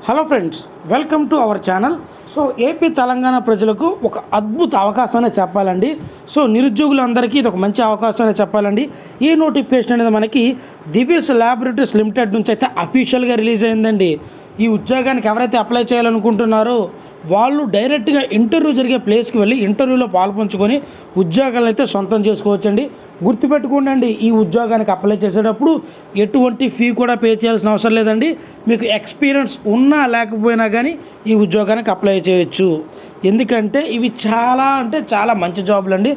Hello friends, welcome to our channel. So AP Telangana ప్రజలకు ఒక అద్భుత అవకాశాన్ని చెప్పాలండి. సో నిరుద్యోగులందరికీ ఇది ఒక మంచి అవకాశాన్ని చెప్పాలండి. ఈ నోటిఫికేషన్ అనేది మనకి దివ్యస్ ల్యాబొరేటరీస్ లిమిటెడ్ నుంచి అయితే అఫీషియల్గా రిలీజ్ అయిందండి. ఈ ఉద్యోగానికి ఎవరైతే అప్లై చేయాలనుకుంటున్నారో వాళ్ళు డైరెక్ట్గా ఇంటర్వ్యూ జరిగే ప్లేస్కి వెళ్ళి ఇంటర్వ్యూలో పాల్పంచుకొని ఉద్యోగాలను అయితే సొంతం చేసుకోవచ్చండి. గుర్తుపెట్టుకోండి, ఈ ఉద్యోగానికి అప్లై చేసేటప్పుడు ఎటువంటి ఫీ కూడా పే చేయాల్సిన అవసరం లేదండి. మీకు ఎక్స్పీరియన్స్ ఉన్నా లేకపోయినా కానీ ఈ ఉద్యోగానికి అప్లై చేయొచ్చు. ఎందుకంటే ఇవి చాలా మంచి జాబులు అండి.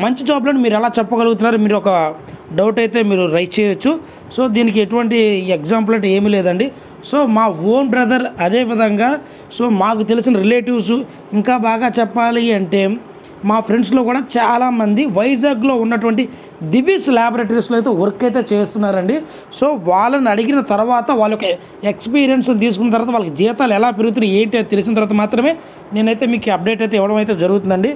మంచి జాబ్లను మీరు ఎలా చెప్పగలుగుతున్నారు, మీరు ఒక డౌట్ అయితే మీరు రైట్ చేయొచ్చు. సో దీనికి ఎటువంటి ఎగ్జాంపుల్ అంటే ఏమీ లేదండి. సో మా ఓన్ బ్రదర్, అదేవిధంగా సో మాకు తెలిసిన రిలేటివ్స్, ఇంకా బాగా చెప్పాలి అంటే మా ఫ్రెండ్స్లో కూడా చాలామంది వైజాగ్లో ఉన్నటువంటి దివ్యస్ ల్యాబొరేటరీస్లో అయితే వర్క్ అయితే చేస్తున్నారండి. సో వాళ్ళని అడిగిన తర్వాత వాళ్ళకి ఎక్స్పీరియన్స్ తీసుకున్న తర్వాత వాళ్ళకి జీతాలు ఎలా పెరుగుతున్నాయి ఏంటి అని తెలిసిన తర్వాత మాత్రమే నేనైతే మీకు అప్డేట్ అయితే ఇవ్వడం అయితే జరుగుతుందండి.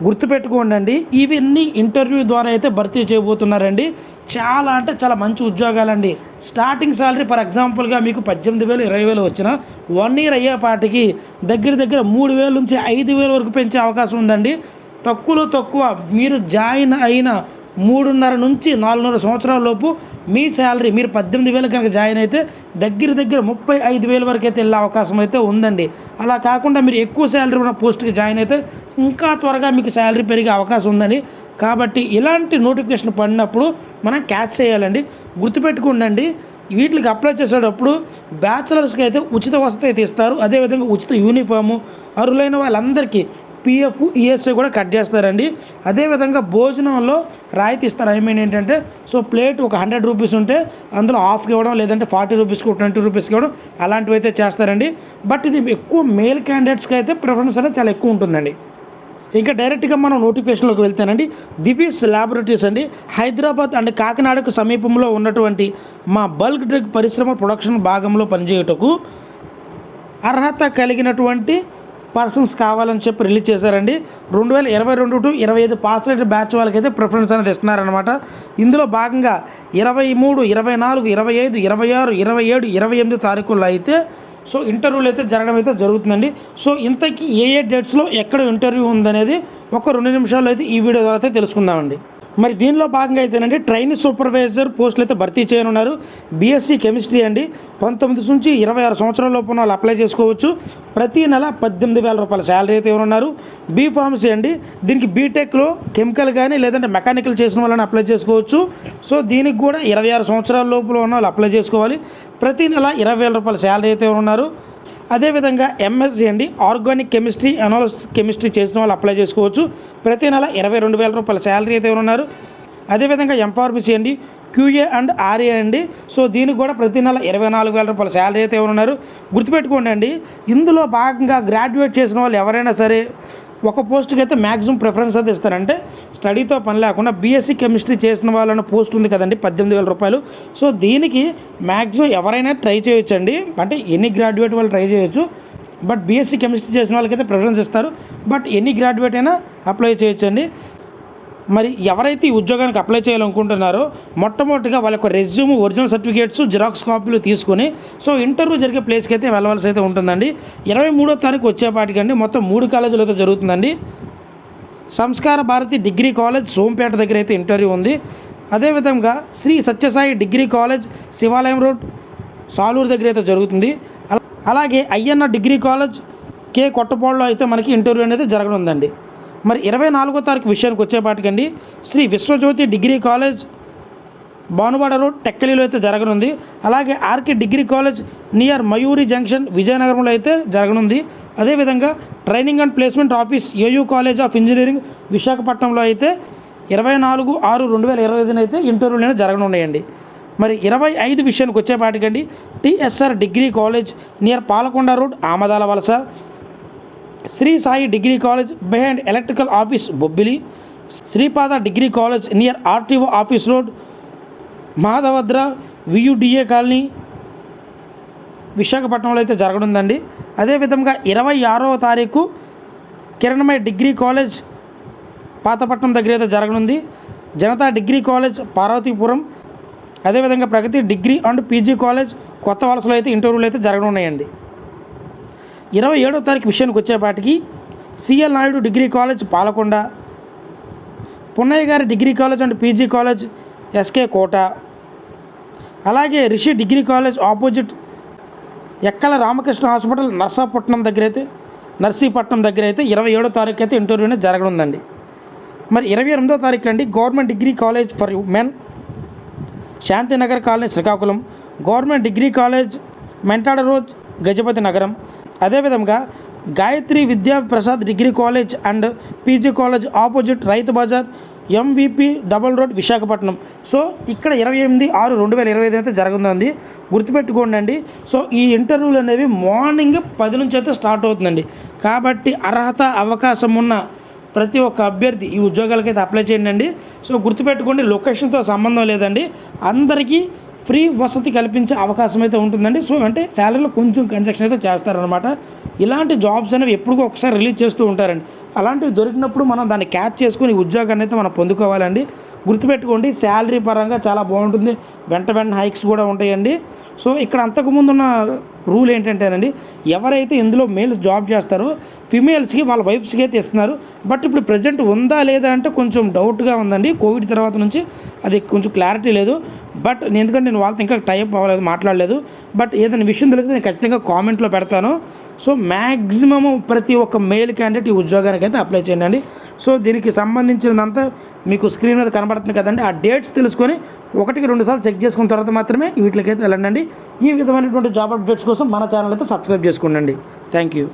గుర్తుపెట్టుకోండి, ఇవన్నీ ఇంటర్వ్యూ ద్వారా అయితే భర్తీ చేయబోతున్నారండి. చాలా మంచి ఉద్యోగాలండి. స్టార్టింగ్ శాలరీ ఫర్ ఎగ్జాంపుల్గా మీకు 18,000 20,000 వచ్చిన 1 ఇయర్ అయ్యేపాటికి దగ్గర 3,000 నుంచి 5,000 వరకు పెంచే అవకాశం ఉందండి. తక్కువలో తక్కువ మీరు జాయిన్ అయిన 3.5 నుంచి 4.5 సంవత్సరాల లోపు మీ శాలరీ మీరు 18,000 కనుక జాయిన్ అయితే దగ్గర 35,000 వరకు అయితే వెళ్ళే అవకాశం అయితే ఉందండి. అలా కాకుండా మీరు ఎక్కువ శాలరీ ఉన్న పోస్ట్కి జాయిన్ అయితే ఇంకా త్వరగా మీకు శాలరీ పెరిగే అవకాశం ఉందండి. కాబట్టి ఇలాంటి నోటిఫికేషన్ పడినప్పుడు మనం క్యాచ్ చేయాలండి. గుర్తుపెట్టుకోండి, వీటికి అప్లై చేసేటప్పుడు బ్యాచిలర్స్కి అయితే ఉచిత వసతి అయితే ఇస్తారు. అదేవిధంగా ఉచిత యూనిఫాము, అర్హులైన వాళ్ళందరికీ పిఎఫ్ ఈఎస్ఐ కూడా కట్ చేస్తారండి. అదేవిధంగా భోజనంలో రాయితీ ఇస్తారు. ఏంటంటే సో ప్లేట్ ఒక 100 రూపీస్ ఉంటే అందులో హాఫ్కి ఇవ్వడం, లేదంటే 40 రూపీస్కి 20 రూపీస్కి ఇవ్వడం, అలాంటివి అయితే చేస్తారండి. బట్ ఇది ఎక్కువ మేల్ క్యాండిడేట్స్కి అయితే ప్రిఫరెన్స్ అనేది చాలా ఎక్కువ ఉంటుందండి. ఇంకా డైరెక్ట్గా మనం నోటిఫికేషన్లోకి వెళ్తానండి. దివ్యస్ ల్యాబొరేటరీస్ అండి, హైదరాబాద్ అండ్ కాకినాడకు సమీపంలో ఉన్నటువంటి మా బల్క్ డ్రగ్ పరిశ్రమ ప్రొడక్షన్ భాగంలో పనిచేయుటకు అర్హత కలిగినటువంటి పర్సన్స్ కావాలని చెప్పి రిలీజ్ చేశారండి. 2022 to 25 పాస్ అయిన బ్యాచ్ వాళ్ళకైతే ప్రిఫరెన్స్ అనేది ఇస్తున్నారనమాట. ఇందులో భాగంగా 23, 24, 25, 26, 27, 28 తారీఖుల్లో అయితే సో ఇంటర్వ్యూలు అయితే జరగడం అయితే జరుగుతుందండి. సో ఇంతకీ ఏ డేట్స్లో ఎక్కడ ఇంటర్వ్యూ ఉందనేది ఒక 2 నిమిషాల్లో అయితే ఈ వీడియో ద్వారా అయితే తెలుసుకుందామండి. మరి దీనిలో భాగంగా అయితేనండి ట్రైనీ సూపర్వైజర్ పోస్టులు అయితే భర్తీ చేయనున్నారు. బీఎస్సీ కెమిస్ట్రీ అండి, 19 నుంచి 26 సంవత్సరాల లోపు వాళ్ళు అప్లై చేసుకోవచ్చు. ప్రతి నెల 18,000 రూపాయల శాలరీ అయితే ఇవ్వనున్నారు. బీ ఫార్మసీ అండి, దీనికి బీటెక్లో కెమికల్ కానీ లేదంటే మెకానికల్ చేసిన వాళ్ళని అప్లై చేసుకోవచ్చు. సో దీనికి కూడా 26 సంవత్సరాల లోపల ఉన్న వాళ్ళు అప్లై చేసుకోవాలి. ప్రతి నెల 20,000 రూపాయల శాలరీ అయితే ఇవ్వనున్నారు. అదేవిధంగా ఎంఎస్సీ అండి, ఆర్గానిక్ కెమిస్ట్రీ, అనాలిసిస్ కెమిస్ట్రీ చేసిన వాళ్ళు అప్లై చేసుకోవచ్చు. ప్రతి నెల 22,000 రూపాయల శాలరీ అయితే ఉన్నారు. అదేవిధంగా ఎంఫార్మసీ అండి, క్యూఏ అండ్ ఆర్ఏ అండి, సో దీనికి కూడా ప్రతి నెల 24,000 రూపాయల శాలరీ అయితే ఉన్నారు. గుర్తుపెట్టుకోండి, ఇందులో భాగంగా గ్రాడ్యుయేట్ చేసిన వాళ్ళు ఎవరైనా సరే ఒక పోస్ట్కి అయితే మ్యాక్సిమం ప్రిఫరెన్స్ అయితే ఇస్తారంటే స్టడీతో పని లేకుండా బీఎస్సీ కెమిస్ట్రీ చేసిన వాళ్ళన్న పోస్ట్ ఉంది కదండి, 18,000 రూపాయలు. సో దీనికి మ్యాక్సిమం ఎవరైనా ట్రై చేయొచ్చండి. అంటే ఎన్ని గ్రాడ్యుయేట్ వాళ్ళు ట్రై చేయొచ్చు. బట్ బీఎస్సీ కెమిస్ట్రీ చేసిన వాళ్ళకైతే ప్రిఫరెన్స్ ఇస్తారు. బట్ ఎన్ని గ్రాడ్యుయేట్ అయినా అప్లై చేయొచ్చండి. మరి ఎవరైతే ఈ ఉద్యోగానికి అప్లై చేయాలనుకుంటున్నారో మొట్టమొదటిగా వాళ్ళ యొక్క రెజ్యూమ్, ఒరిజినల్ సర్టిఫికేట్స్, జిరాక్స్ కాపీలు తీసుకొని సో ఇంటర్వ్యూ జరిగే ప్లేస్కి అయితే వెళ్ళవలసి అయితే ఉంటుందండి. 23వ తారీఖు వచ్చేపాటికండి మొత్తం 3 కాలేజీలు అయితే జరుగుతుందండి. సంస్కార భారతి డిగ్రీ కాలేజ్ సోంపేట దగ్గర అయితే ఇంటర్వ్యూ ఉంది. అదేవిధంగా Shri Sathya Sai degree college Shivalayam road Saluru దగ్గర అయితే జరుగుతుంది. అలాగే అయ్యన్న డిగ్రీ కాలేజ్ కే కొట్టపాడులో అయితే మనకి ఇంటర్వ్యూ అనేది జరగనుందండి. మరి 24వ తారీఖు విషయానికి వచ్చేపాటికండి Shri Vishwajyothi degree college Bhanuvada road టెక్కలిలో అయితే జరగనుంది. అలాగే RK degree college near Mayuri junction విజయనగరంలో అయితే జరగనుంది. అదేవిధంగా training and placement office AU college of engineering విశాఖపట్నంలో అయితే 24/6/2025 అయితే ఇంటర్వ్యూలు జరగనున్నాయండి. మరి 25 విషయానికి వచ్చేపాటికండి TSR degree college near Palakonda road Amadalavalasa, Shri Sai degree college behind electrical office Bobbili, Sripada degree college near RTO office road Madhavadhara VUDA colony విశాఖపట్నంలో అయితే జరగనుందండి. అదేవిధంగా 26వ తారీఖు కిరణమయ డిగ్రీ కాలేజ్ పాతపట్నం దగ్గర అయితే జరగనుంది. జనతా డిగ్రీ కాలేజ్ పార్వతీపురం, అదేవిధంగా ప్రగతి డిగ్రీ అండ్ పీజీ కాలేజ్ కొత్త వలసలో అయితే ఇంటర్వ్యూలు అయితే జరగనున్నాయండి. 27వ తారీఖు విషయానికి వచ్చేపాటికి CL Naidu degree college Palakonda, Punnaiah గారి degree college and PG college SK Kota, అలాగే Rishi degree college opposite Ekkala Ramakrishna hospital Narsipatnam దగ్గర అయితే 27వ తారీఖు అయితే ఇంటర్వ్యూ అనేది జరగనుందండి. మరి 28వ తారీఖు అండి government degree college for men Shantinagar college Srikakulam, government degree college Mentada road Gajapathinagaram, అదేవిధంగా Gayatri Vidya Prasad degree college and PG college opposite Rythu Bazar MVP double road Visakhapatnam. So ఇక్కడ 28/6/2025 అయితే జరుగుతుంది, గుర్తుపెట్టుకోండి అండి. సో ఈ ఇంటర్వ్యూలు అనేవి మార్నింగ్ 10 నుంచి అయితే స్టార్ట్ అవుతుందండి. కాబట్టి అర్హత అవకాశం ఉన్న ప్రతి ఒక్క అభ్యర్థి ఈ ఉద్యోగాలకైతే అప్లై చేయండి అండి. సో గుర్తుపెట్టుకోండి, లొకేషన్తో సంబంధం లేదండి, అందరికీ ఫ్రీ వసతి కల్పించే అవకాశం అయితే ఉంటుందండి. సో అంటే శాలరీలో కొంచెం కన్సెషన్ అయితే చేస్తారనమాట. ఇలాంటి జాబ్స్ అనేవి ఎప్పుడు ఒకసారి రిలీజ్ చేస్తూ ఉంటారండి. అలాంటివి దొరికినప్పుడు మనం దాన్ని క్యాచ్ చేసుకుని ఉద్యోగాన్ని అయితే మనం పొందుకోవాలండి. గుర్తుపెట్టుకోండి, శాలరీ పరంగా చాలా బాగుంటుంది, వెంట హైక్స్ కూడా ఉంటాయండి. సో ఇక్కడ అంతకుముందు ఉన్న రూల్ ఏంటంటేనండి, ఎవరైతే ఇందులో మేల్స్ జాబ్ చేస్తారో ఫిమేల్స్కి వాళ్ళ వైఫ్స్కి అయితే ఇస్తున్నారు. బట్ ఇప్పుడు ప్రజెంట్ ఉందా లేదా అంటే కొంచెం డౌట్గా ఉందండి. కోవిడ్ తర్వాత నుంచి అది కొంచెం క్లారిటీ లేదు. బట్ ఎందుకంటే నేను వాళ్ళతో ఇంకా టైప్ అవ్వలేదు, మాట్లాడలేదు. బట్ ఏదైనా విషయం తెలిస్తే నేను ఖచ్చితంగా కామెంట్లో పెడతాను. సో మ్యాక్సిమము ప్రతి ఒక్క మేల్ క్యాండిడేట్ ఈ ఉద్యోగానికి అయితే అప్లై చేయండి. సో దీనికి సంబంధించినంతా మీకు స్క్రీన్ మీద కనబడుతుంది కదండి, ఆ డేట్స్ తెలుసుకొని 1-2 సార్లు చెక్ చేసుకున్న తర్వాత మాత్రమే వీటికైతే వెళ్ళండి. ఈ విధమైనటువంటి జాబ్ అప్డేట్స్ కోసం మన ఛానల్ అయితే సబ్స్క్రైబ్ చేసుకోండి. Thank you.